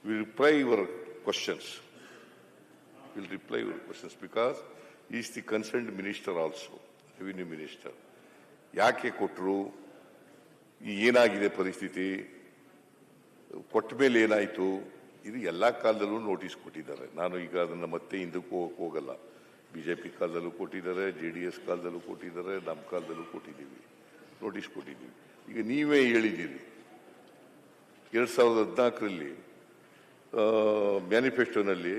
will reply your questions. Will reply your questions because he is the concerned minister also, revenue minister. ಯಾಕೆ ಕೊಟ್ಟರು, ಏನಾಗಿದೆ ಪರಿಸ್ಥಿತಿ, ಕೊಟ್ಟ ಮೇಲೆ ಏನಾಯಿತು, ಇದು ಎಲ್ಲ ಕಾಲದಲ್ಲೂ ನೋಟಿಸ್ ಕೊಟ್ಟಿದ್ದಾರೆ. ನಾನು ಈಗ ಅದನ್ನು ಮತ್ತೆ ಹಿಂದಕ್ಕೆ ಹೋಗಲ್ಲ. ಬಿಜೆಪಿ ಕಾಲದಲ್ಲೂ ಕೊಟ್ಟಿದ್ದಾರೆ, JDS ಕಾಲದಲ್ಲೂ ಕೊಟ್ಟಿದ್ದಾರೆ, ನಮ್ಮ ಕಾಲದಲ್ಲೂ ಕೊಟ್ಟಿದ್ದೀವಿ, ನೋಟಿಸ್ ಕೊಟ್ಟಿದ್ದೀವಿ. ಈಗ ನೀವೇ ಹೇಳಿದ್ದೀರಿ 2014ರಲ್ಲಿ ಮ್ಯಾನಿಫೆಸ್ಟೋನಲ್ಲಿ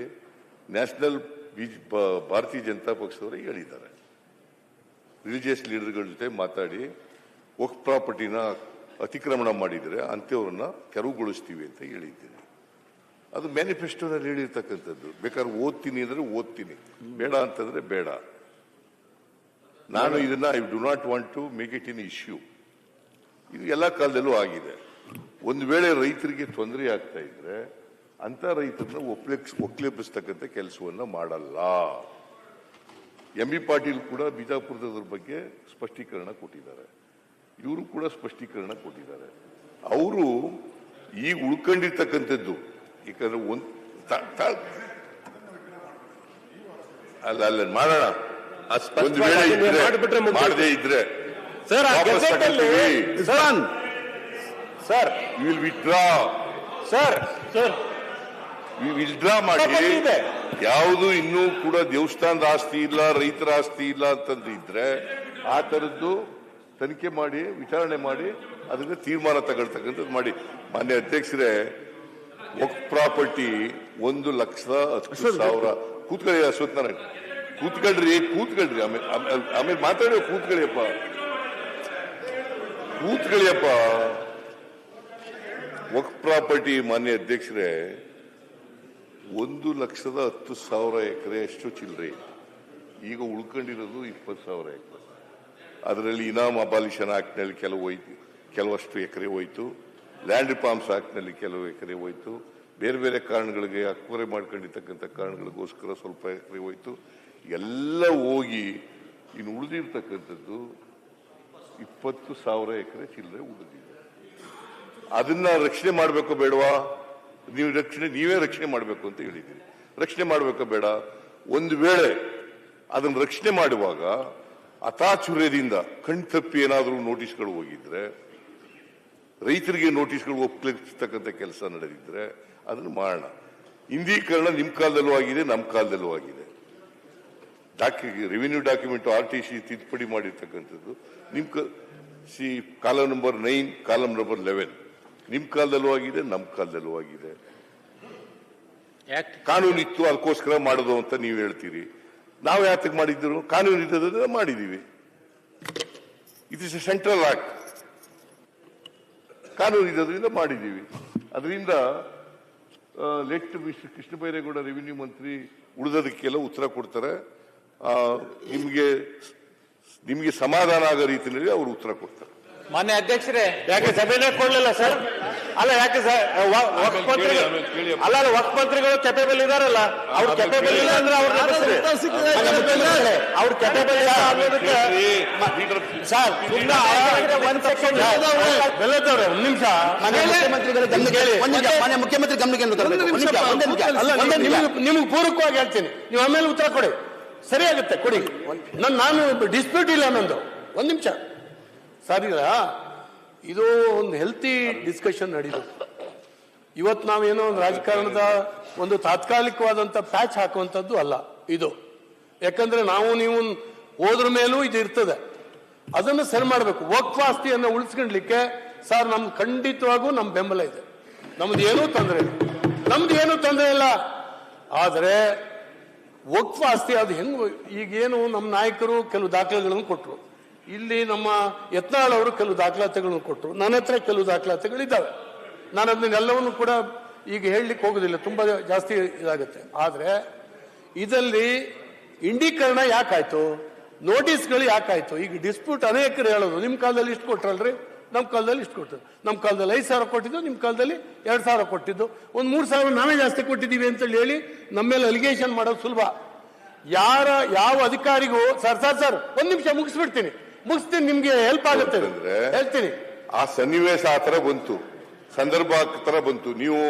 ನ್ಯಾಷನಲ್ ಭಾರತೀಯ ಜನತಾ ಪಕ್ಷದವರೇ ಹೇಳಿದ್ದಾರೆ, ರಿಲಿಜಿಯಸ್ ಲೀಡರ್ಗಳ ಜೊತೆ ಮಾತಾಡಿ ವಕ್ಫ್ ಪ್ರಾಪರ್ಟಿನ ಅತಿಕ್ರಮಣ ಮಾಡಿದರೆ ಅಂಥವ್ರನ್ನ ತೆರವುಗೊಳಿಸ್ತೀವಿ ಅಂತ ಹೇಳಿದ್ದೀನಿ. ಅದು ಮ್ಯಾನಿಫೆಸ್ಟೋನಲ್ಲಿ ಹೇಳಿರ್ತಕ್ಕಂಥದ್ದು. ಬೇಕಾದ್ರೆ ಓದ್ತೀನಿ ಅಂದರೆ ಓದ್ತೀನಿ, ಬೇಡ ಅಂತಂದ್ರೆ ಬೇಡ. ನಾನು ಇದನ್ನ I do not want to make it in issue. ಇದು ಎಲ್ಲ ಕಾಲದಲ್ಲೂ ಆಗಿದೆ. ಒಂದು ವೇಳೆ ರೈತರಿಗೆ ತೊಂದರೆ ಆಗ್ತಾ ಇದ್ರೆ ಅಂತ ರೈತರನ್ನ ಒಕ್ಲೇಪಿಸ್ತಕ್ಕಂಥ ಕೆಲಸವನ್ನ ಮಾಡಲ್ಲ. MB ಪಾಟೀಲ್ ಕೂಡ ಬಿಜಾಪುರದವ್ರ ಬಗ್ಗೆ ಸ್ಪಷ್ಟೀಕರಣ ಕೊಟ್ಟಿದ್ದಾರೆ, ಇವರು ಕೂಡ ಸ್ಪಷ್ಟೀಕರಣ ಕೊಟ್ಟಿದ್ದಾರೆ. ಅವರು ಈಗ ಉಳ್ಕೊಂಡಿರ್ತಕ್ಕಂಥದ್ದು ಯಾಕಂದ್ರೆ ಅಲ್ಲ ಮಾಡೋಣ, ಒಂದು ವೇಳೆ ಮಾಡದೇ ಇದ್ರೆ ಸರ್ ವಿಲ್ ವಿತ್ಡ್ರಾ, ವಿತ್ಡ್ರಾ ಮಾಡಿ. ಯಾವುದು ಇನ್ನೂ ಕೂಡ ದೇವಸ್ಥಾನದ ಆಸ್ತಿ ಇಲ್ಲ, ರೈತರ ಆಸ್ತಿ ಇಲ್ಲ ಅಂತಂದಿದ್ರೆ ಆ ತರದ್ದು ತನಿಖೆ ಮಾಡಿ, ವಿಚಾರಣೆ ಮಾಡಿ, ಅದಕ್ಕೆ ತೀರ್ಮಾನ ತಗೊಳ್ತಕ್ಕಂಥದ್ದು ಮಾಡಿ. ಮಾನ್ಯ ಅಧ್ಯಕ್ಷರೇ, ವಕ್ಫ್ ಪ್ರಾಪರ್ಟಿ 1,10,000. ಕೂತ್ಕೊಳ್ಳಿ ಅಶ್ವತ್ಥನಾರಾಯಣ, ಕೂತ್ಕೊಳ್ರಿ. ಆಮೇಲೆ ಮಾತಾಡೋ, ಕೂತ್ಕೊಳ್ಳಿಯಪ್ಪ. ವಕ್ಫ್ ಪ್ರಾಪರ್ಟಿ ಮಾನ್ಯ ಅಧ್ಯಕ್ಷರೇ 1,10,000 ಎಕರೆ ಅಷ್ಟು ಚಿಲ್ಲರೆ. ಈಗ ಉಳ್ಕೊಂಡಿರೋದು 20,000 ಎಕರೆ. ಅದರಲ್ಲಿ ಇನಾಮ್ ಅಬಾಲಿಷನ್ ಆಕ್ಟ್ನಲ್ಲಿ ಕೆಲವಷ್ಟು ಎಕರೆ ಹೋಯ್ತು, ಲ್ಯಾಂಡ್ ರಿಫಾರ್ಮ್ಸ್ ಆಕ್ಟ್ನಲ್ಲಿ ಕೆಲವು ಎಕರೆ ಹೋಯ್ತು, ಬೇರೆ ಬೇರೆ ಕಾರಣಗಳಿಗೆ ಅಕ್ವರೆ ಮಾಡ್ಕೊಂಡಿರ್ತಕ್ಕಂಥ ಕಾರಣಗಳಿಗೋಸ್ಕರ ಸ್ವಲ್ಪ ಎಕರೆ ಹೋಯ್ತು. ಎಲ್ಲ ಹೋಗಿ ಇನ್ನು ಉಳಿದಿರ್ತಕ್ಕಂಥದ್ದು 20,000 ಎಕರೆ ಚಿಲ್ಲರೆ ಉಳಿದಿದೆ. ಅದನ್ನ ರಕ್ಷಣೆ ಮಾಡಬೇಕೋ ಬೇಡವಾ? ನೀವೇ ರಕ್ಷಣೆ ಮಾಡಬೇಕು ಅಂತ ಹೇಳಿದ್ದೀರಿ. ರಕ್ಷಣೆ ಮಾಡಬೇಕೋ ಬೇಡ? ಒಂದು ವೇಳೆ ಅದನ್ನು ರಕ್ಷಣೆ ಮಾಡುವಾಗ ಅತಾಚುರ್ಯದಿಂದ ಕಣ್ತಪ್ಪಿ ಏನಾದರೂ ನೋಟಿಸ್ಗಳು ಹೋಗಿದ್ರೆ, ರೈತರಿಗೆ ನೋಟಿಸ್ಗಳು ಒಪ್ಪಿಸ್ತಕ್ಕಂಥ ಕೆಲಸ ನಡೆದಿದ್ರೆ ಅದನ್ನು ಮಾಡೋಣ. ಹಿಂದೀಕರಣ ನಿಮ್ಮ ಕಾಲದಲ್ಲೂ ಆಗಿದೆ, ನಮ್ಮ ಕಾಲದಲ್ಲೂ ಆಗಿದೆ. ರೆವಿನ್ಯೂ ಡಾಕ್ಯುಮೆಂಟ್ RTC ತಿದ್ದುಪಡಿ ಮಾಡಿರ್ತಕ್ಕಂಥದ್ದು ಕಾಲಂ ನಂಬರ್ 9, ಕಾಲಂ ನಂಬರ್ 11 ನಿಮ್ಮ ಕಾಲದಲ್ಲೂ ಆಗಿದೆ, ನಮ್ಮ ಕಾಲದಲ್ಲೂ ಆಗಿದೆ. ಕಾನೂನು ಇತ್ತು, ಅದಕ್ಕೋಸ್ಕರ ಮಾಡೋದು ಅಂತ ನೀವು ಹೇಳ್ತೀರಿ. ನಾವು ಯಾತಕ್ಕೆ ಮಾಡಿದ್ರು? ಕಾನೂನು ಇದ್ದದ ಮಾಡಿದೀವಿ. It is A central act, ಕಾನೂನು ಇದ್ದದ್ರಿಂದ ಮಾಡಿದೀವಿ. ಅದರಿಂದ let mister Krishna Byregowda revenue ಮಂತ್ರಿ ಉಳಿದದಕ್ಕೆಲ್ಲ ಉತ್ತರ ಕೊಡ್ತಾರೆ. ನಿಮಗೆ ಸಮಾಧಾನ ಆಗೋ ರೀತಿಯಲ್ಲಿ ಅವರು ಉತ್ತರ ಕೊಡ್ತಾರೆ. ಮಾನ್ಯ ಅಧ್ಯಕ್ಷರೇ, ಯಾಕೆ ಸಭೆನೇ ಕೊಡ್ಲಿಲ್ಲ ಸರ್? ಅಲ್ಲ, ಯಾಕೆ ಸರ್? ವಕ್ಫ್ ಮಂತ್ರಿಗಳು ಕೆಪೇಬಲ್ ಇದಾರಲ್ಲ, ಅವ್ರು ಕೆಪೇಬಲ್ ಇಲ್ಲ ಅಂದ್ರೆ ಅವ್ರ ಕೆಪೇಬಲ್ ಇಲ್ಲ ಅನ್ನೋದಕ್ಕೆ ಸರ್ ಒಂದ್ ಸೆಕೆಂಡ್ ಬೆಲ್ಲದವ್ರೆ, ಒಂದ್ ನಿಮಿಷ. ಮಾನ್ಯ ಮುಖ್ಯಮಂತ್ರಿ ಗಮನಕ್ಕೆ ನಿಮ್ಗೆ ಪೂರಕವಾಗಿ ಹೇಳ್ತೀನಿ, ನೀವು ಆಮೇಲೆ ಉತ್ತರ ಕೊಡಿ. ಸರಿಯಾಗುತ್ತೆ, ಕೊಡಿ. ನಾನು ಡಿಸ್ಪ್ಯೂಟ್ ಇಲ್ಲ ನಂದು. ಒಂದ್ ನಿಮಿಷ ಸರ್. ಇಲ್ಲ, ಇದು ಒಂದು ಹೆಲ್ತಿ ಡಿಸ್ಕಷನ್ ನಡೀಬೇಕು. ಇವತ್ತು ನಾವೇನೋ ಒಂದು ರಾಜಕಾರಣದ ಒಂದು ತಾತ್ಕಾಲಿಕವಾದಂಥ ಪ್ಯಾಚ್ ಹಾಕುವಂಥದ್ದು ಅಲ್ಲ ಇದು. ಯಾಕಂದ್ರೆ ನೀವು ಹೋದ್ರ ಮೇಲೂ ಇದು ಇರ್ತದೆ, ಅದನ್ನು ಸರಿ ಮಾಡಬೇಕು. ವಕ್ಫ್ ಆಸ್ತಿಯನ್ನು ಉಳಿಸ್ಕೊಂಡ್ಲಿಕ್ಕೆ ಸರ್ ನಮ್ಗೆ ಖಂಡಿತವಾಗೂ ನಮ್ಮ ಬೆಂಬಲ ಇದೆ. ನಮ್ದು ಏನೂ ತೊಂದರೆ ಇಲ್ಲ. ಆದರೆ ವಕ್ಫ್ ಆಸ್ತಿ ಅದು ಹೆಂಗ್, ಈಗೇನು ನಮ್ಮ ನಾಯಕರು ಕೆಲವು ದಾಖಲೆಗಳನ್ನು ಕೊಟ್ಟರು, ಇಲ್ಲಿ ನಮ್ಮ ಯತ್ನಾಳ್ ಅವರು ಕೆಲವು ದಾಖಲಾತಿಗಳನ್ನು ಕೊಟ್ಟರು, ನನ್ನ ಹತ್ರ ಕೆಲವು ದಾಖಲಾತಿಗಳಿದ್ದಾವೆ. ನಾನು ಅದನ್ನೆಲ್ಲವನ್ನು ಕೂಡ ಈಗ ಹೇಳಲಿಕ್ಕೆ ಹೋಗೋದಿಲ್ಲ, ತುಂಬಾ ಜಾಸ್ತಿ ಇದಾಗುತ್ತೆ. ಆದರೆ ಇದರಲ್ಲಿ ಇಂಡೀಕರಣ ಯಾಕಾಯ್ತು, ನೋಟಿಸ್ಗಳು ಯಾಕಾಯ್ತು? ಈಗ ಡಿಸ್ಪ್ಯೂಟ್ ಅನೇಕರು ಹೇಳೋದು, ನಿಮ್ಮ ಕಾಲದಲ್ಲಿ ಇಷ್ಟು ಕೊಟ್ರಲ್ರಿ, ನಮ್ಮ ಕಾಲದಲ್ಲಿ ಇಷ್ಟು ಕೊಟ್ಟರು, ನಮ್ಮ ಕಾಲದಲ್ಲಿ 5,000 ಕೊಟ್ಟಿದ್ದು, ನಿಮ್ಮ ಕಾಲದಲ್ಲಿ 2,000 ಕೊಟ್ಟಿದ್ದು, ಒಂದು 3,000 ನಾವೇ ಜಾಸ್ತಿ ಕೊಟ್ಟಿದ್ದೀವಿ ಅಂತೇಳಿ ಹೇಳಿ ನಮ್ಮ ಮೇಲೆ ಅಲಿಗೇಷನ್ ಮಾಡೋದು ಸುಲಭ. ಯಾವ ಅಧಿಕಾರಿಗೂ ಸರ್ ಒಂದ್ ನಿಮಿಷ ಮುಗಿಸ್ತೀನಿ, ನಿಮ್ಗೆ ಹೆಲ್ಪ್ ಆಗುತ್ತೆ ಹೇಳ್ತೀನಿ. ಆ ಸನ್ನಿವೇಶ ಆ ತರ ಬಂತು, ಸಂದರ್ಭ ಆ ತರ ಬಂತು. ನೀವು